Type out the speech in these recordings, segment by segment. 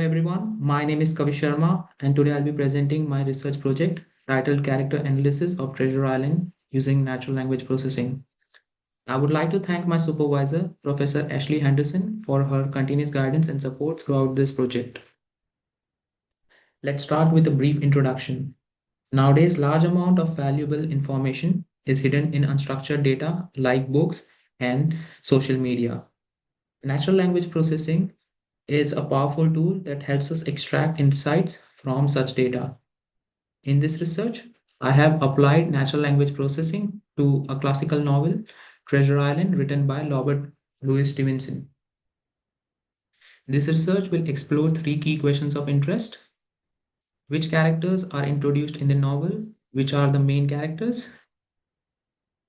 everyone, my name is Kavi Sharma and today I'll be presenting my research project titled Character Analysis of Treasure Island using Natural Language Processing. I would like to thank my supervisor, Professor Ashley Henderson, for her continuous guidance and support throughout this project. Let's start with a brief introduction. Nowadays, large amount of valuable information is hidden in unstructured data like books and social media. Natural language processing is a powerful tool that helps us extract insights from such data. In this research, I have applied natural language processing to a classical novel, Treasure Island, written by Robert Louis Stevenson. This research will explore three key questions of interest. Which characters are introduced in the novel? Which are the main characters?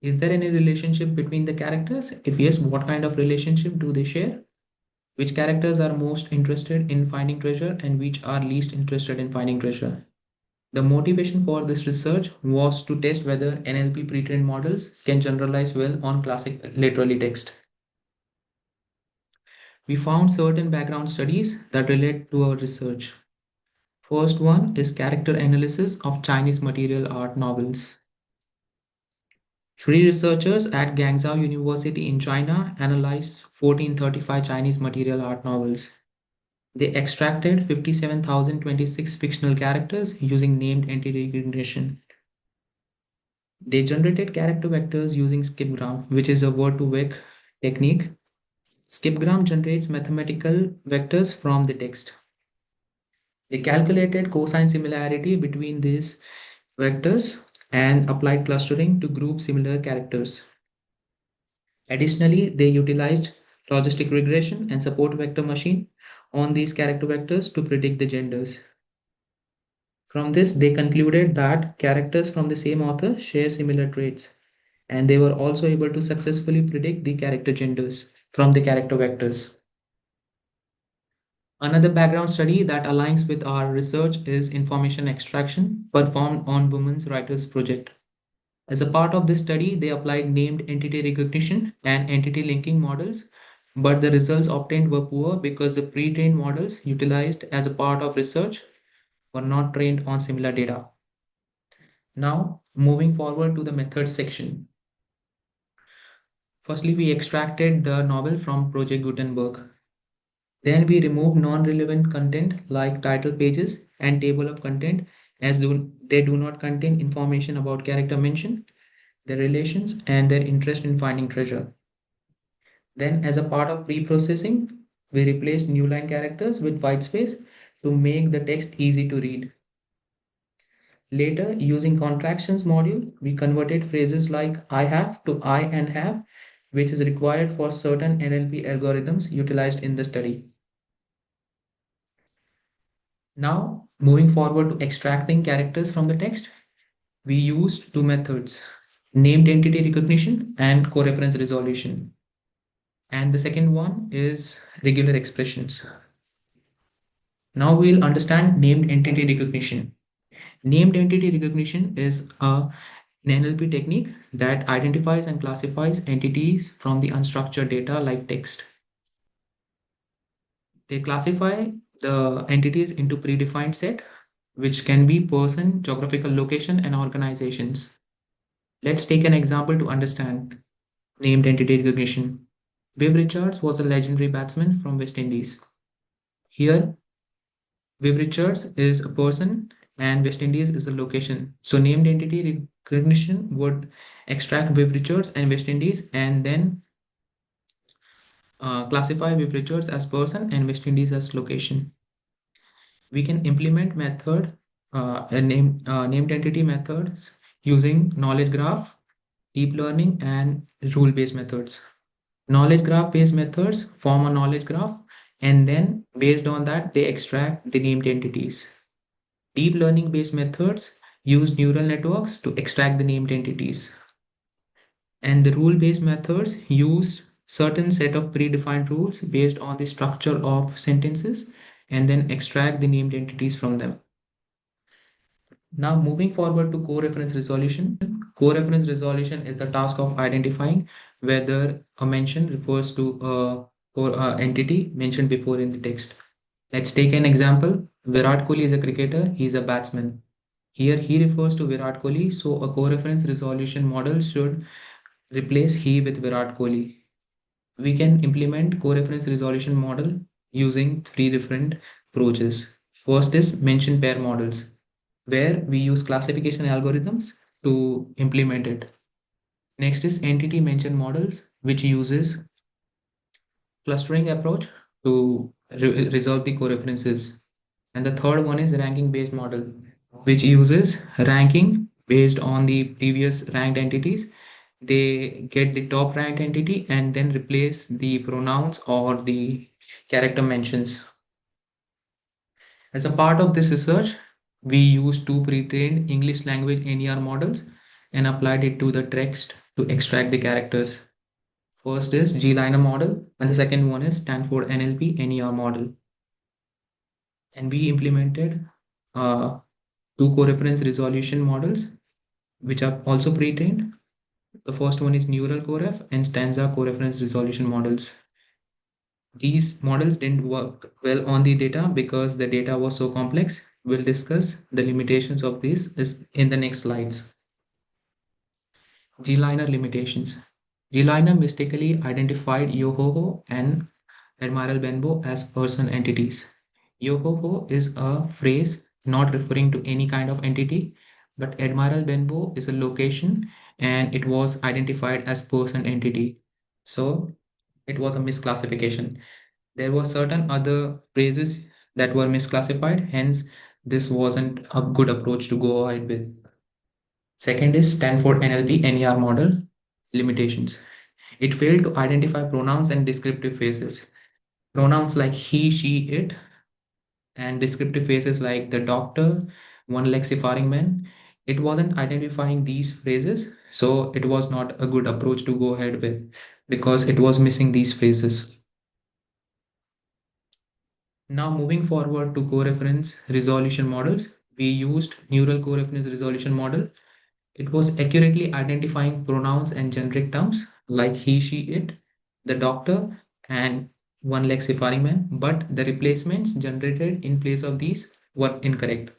Is there any relationship between the characters? If yes, what kind of relationship do they share? Which characters are most interested in finding treasure and which are least interested in finding treasure? The motivation for this research was to test whether NLP pre-trained models can generalize well on classic literary text. We found certain background studies that relate to our research. First one is character analysis of Chinese material art novels. Three researchers at Guangzhou University in China analyzed 1435 Chinese material art novels. They extracted 57,026 fictional characters using named entity recognition. They generated character vectors using skipgram, which is a word-to-vec technique. Skipgram generates mathematical vectors from the text. They calculated cosine similarity between these vectors and applied clustering to group similar characters. Additionally, they utilized logistic regression and support vector machine on these character vectors to predict the genders. From this, they concluded that characters from the same author share similar traits, and they were also able to successfully predict the character genders from the character vectors. Another background study that aligns with our research is information extraction performed on Women's Writers Project. As a part of this study, they applied named entity recognition and entity linking models, but the results obtained were poor because the pre-trained models utilized as a part of research were not trained on similar data. Now, moving forward to the methods section. Firstly, we extracted the novel from Project Gutenberg. Then we removed non-relevant content like title pages and table of content as they do not contain information about character mention, their relations, and their interest in finding treasure. Then, as a part of pre-processing, we replaced new line characters with white space to make the text easy to read. Later, using contractions module, we converted phrases like I have to I and have, which is required for certain NLP algorithms utilized in the study. Now, moving forward to extracting characters from the text, we used two methods, named entity recognition and coreference resolution. And the second one is regular expressions. Now we'll understand named entity recognition. Named entity recognition is an NLP technique that identifies and classifies entities from the unstructured data like text. They classify the entities into predefined set, which can be person, geographical location, and organizations. Let's take an example to understand named entity recognition. Viv Richards was a legendary batsman from West Indies. Here, Viv Richards is a person and West Indies is a location. So named entity recognition would extract Viv Richards and West Indies and then classify Viv Richards as person and West Indies as location. We can implement named entity methods using knowledge graph, deep learning, and rule-based methods. Knowledge graph-based methods form a knowledge graph, and then based on that, they extract the named entities. Deep learning-based methods use neural networks to extract the named entities. And the rule-based methods use certain set of predefined rules based on the structure of sentences and then extract the named entities from them. Now moving forward to coreference resolution. Coreference resolution is the task of identifying whether a mention refers to a or entity mentioned before in the text. Let's take an example. Virat Kohli is a cricketer, he is a batsman. Here he refers to Virat Kohli, so a co-reference resolution model should replace he with Virat Kohli. We can implement co-reference resolution model using three different approaches. First is mention pair models, where we use classification algorithms to implement it. Next is entity mention models, which uses clustering approach to resolve the co-references. And the third one is ranking based model, which uses ranking based on the previous ranked entities. They get the top ranked entity and then replace the pronouns or the character mentions. As a part of this research, we used two pre-trained English language NER models and applied it to the text to extract the characters. First is G-liner model, and the second one is Stanford NLP NER model. And we implemented uh, two co-reference resolution models, which are also pre-trained. The first one is Neural CoRef and Stanza co-reference resolution models. These models didn't work well on the data because the data was so complex. We'll discuss the limitations of these in the next slides. G-liner limitations. G-liner mistakenly identified Yohoho and Admiral Benbow as person entities. Yohoho is a phrase not referring to any kind of entity, but Admiral Benbow is a location and it was identified as person entity. So it was a misclassification. There were certain other phrases that were misclassified, hence, this wasn't a good approach to go ahead with. Second is Stanford NLP NER model limitations. It failed to identify pronouns and descriptive phrases. Pronouns like he, she, it, and descriptive phrases like the doctor, one lexifiering man. It wasn't identifying these phrases, so it was not a good approach to go ahead with because it was missing these phrases. Now, moving forward to co-reference resolution models, we used neural co-reference resolution model. It was accurately identifying pronouns and generic terms like he, she, it, the doctor, and one lexifiering man, but the replacements generated in place of these were incorrect.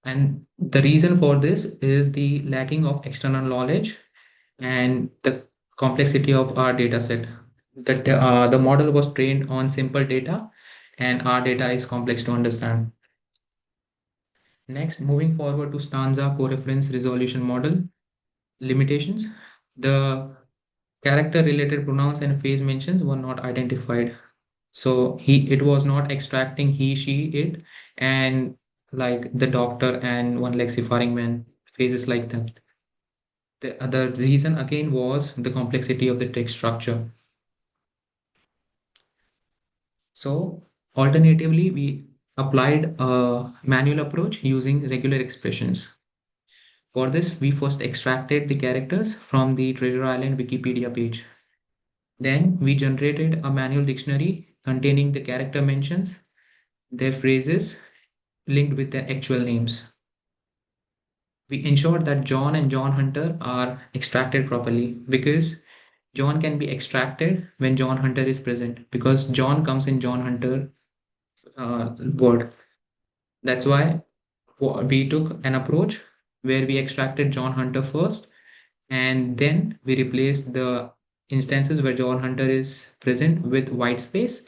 And the reason for this is the lacking of external knowledge and the complexity of our data set. The model was trained on simple data, and our data is complex to understand. Next, moving forward to Stanza co-reference resolution model limitations. The character related pronouns and phase mentions were not identified. So it was not extracting he, she, it, and like the doctor and one lexifiering man, phases like that. The other reason again was the complexity of the text structure. So alternatively, we applied a manual approach using regular expressions. For this, we first extracted the characters from the Treasure Island Wikipedia page. Then we generated a manual dictionary containing the character mentions, their phrases linked with their actual names. We ensured that John and John Hunter are extracted properly because John can be extracted when John Hunter is present because John comes in John Hunter word. That's why we took an approach where we extracted John Hunter first and then we replaced the instances where John Hunter is present with white space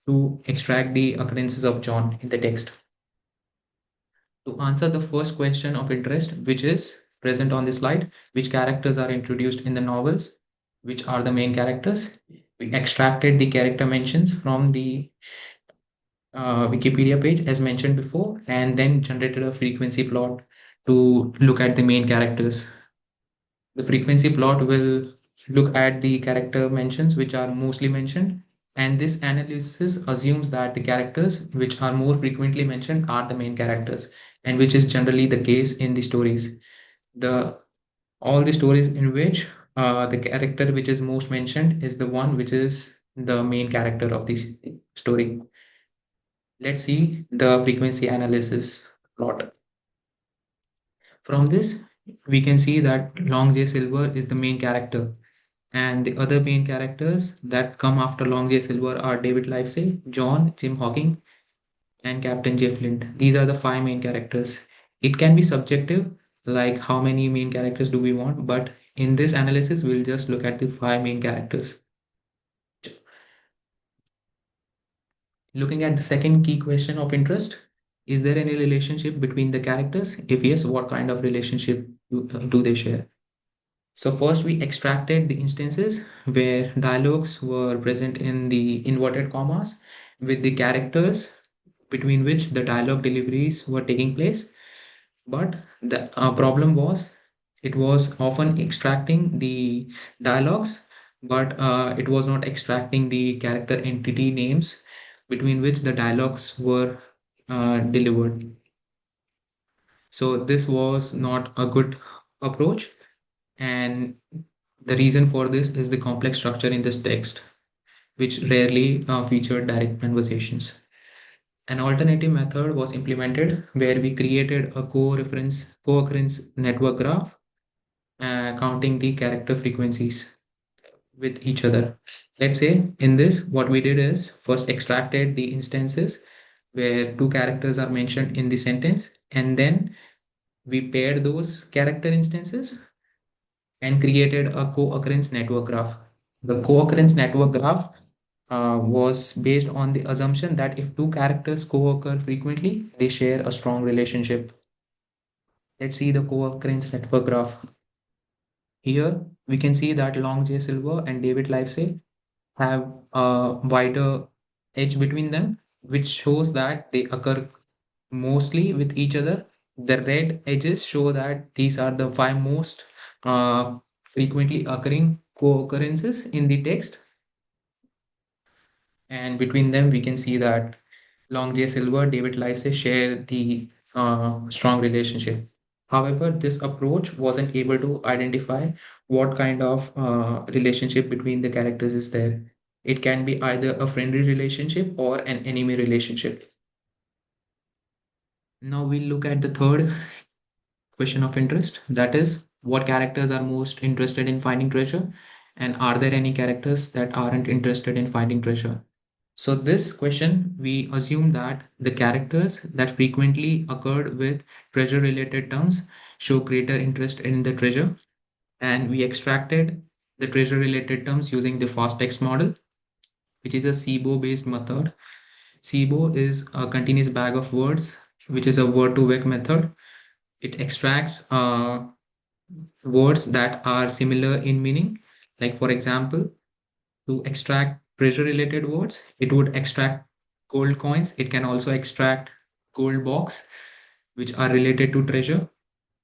to extract the occurrences of John in the text. To answer the first question of interest, which is present on the slide, which characters are introduced in the novels, which are the main characters, we extracted the character mentions from the Wikipedia page as mentioned before, and then generated a frequency plot to look at the main characters. The frequency plot will look at the character mentions which are mostly mentioned, and this analysis assumes that the characters which are more frequently mentioned are the main characters, and which is generally the case in the stories. The all the stories in which the character which is most mentioned is the one which is the main character of the story. Let's see the frequency analysis plot. From this, we can see that Long J Silver is the main character, and the other main characters that come after Long J Silver are David Livesey, John, Jim Hawking, and Captain J. Flint. These are the five main characters. It can be subjective, like how many main characters do we want, but in this analysis, we'll just look at the five main characters. Looking at the second key question of interest, is there any relationship between the characters? If yes, what kind of relationship do they share? So first we extracted the instances where dialogues were present in the inverted commas with the characters between which the dialogue deliveries were taking place. But the problem was it was often extracting the dialogues, but it was not extracting the character entity names between which the dialogues were delivered. So this was not a good approach, and the reason for this is the complex structure in this text, which rarely featured direct conversations. An alternative method was implemented where we created a co-occurrence network graph counting the character frequencies with each other. Let's say in this, what we did is first extracted the instances where two characters are mentioned in the sentence, and then we paired those character instances and created a co-occurrence network graph. The co-occurrence network graph was based on the assumption that if two characters co-occur frequently, they share a strong relationship. Let's see the co-occurrence network graph. Here, we can see that Long J. Silver and David Livesey have a wider edge between them, which shows that they occur mostly with each other. The red edges show that these are the five most frequently occurring co-occurrences in the text. And between them, we can see that Long J. Silver, David Livesey share the strong relationship. However, this approach wasn't able to identify what kind of relationship between the characters is there. It can be either a friendly relationship or an enemy relationship. Now we'll look at the third question of interest, that is, what characters are most interested in finding treasure, and are there any characters that aren't interested in finding treasure? So this question, we assume that the characters that frequently occurred with treasure related terms show greater interest in the treasure, and we extracted the treasure related terms using the fast text model, which is a SIBO based method. SIBO is a continuous bag of words, which is a word to vec method. It extracts words that are similar in meaning. Like, for example, to extract treasure related words, it would extract gold coins. It can also extract gold box, which are related to treasure.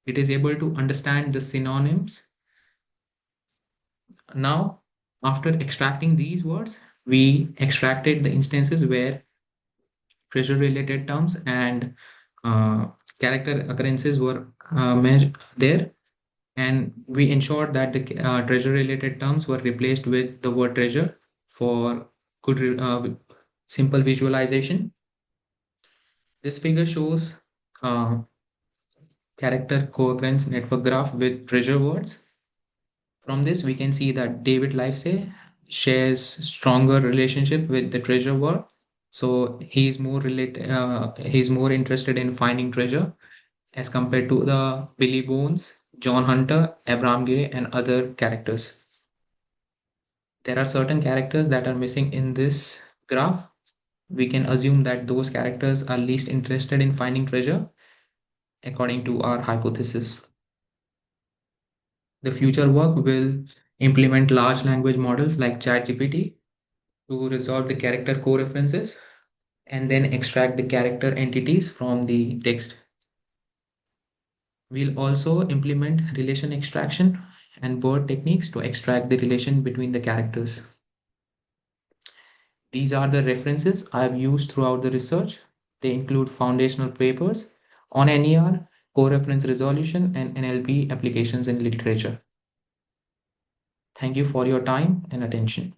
It is able to understand the synonyms. Now, after extracting these words, we extracted the instances where treasure related terms and uh, character occurrences were there, and we ensured that the treasure related terms were replaced with the word treasure for good simple visualization. This figure shows character co-occurrence network graph with treasure words. From this, we can see that David Livesey shares stronger relationship with the treasure word. So he's more interested in finding treasure as compared to the Billy Bones, John Hunter, Abraham Gay, and other characters. There are certain characters that are missing in this graph. We can assume that those characters are least interested in finding treasure, according to our hypothesis. The future work will implement large language models like ChatGPT to resolve the character co-references and then extract the character entities from the text. We'll also implement relation extraction and BERT techniques to extract the relation between the characters. These are the references I've used throughout the research. They include foundational papers on NER, co-reference resolution, and NLP applications in literature. Thank you for your time and attention.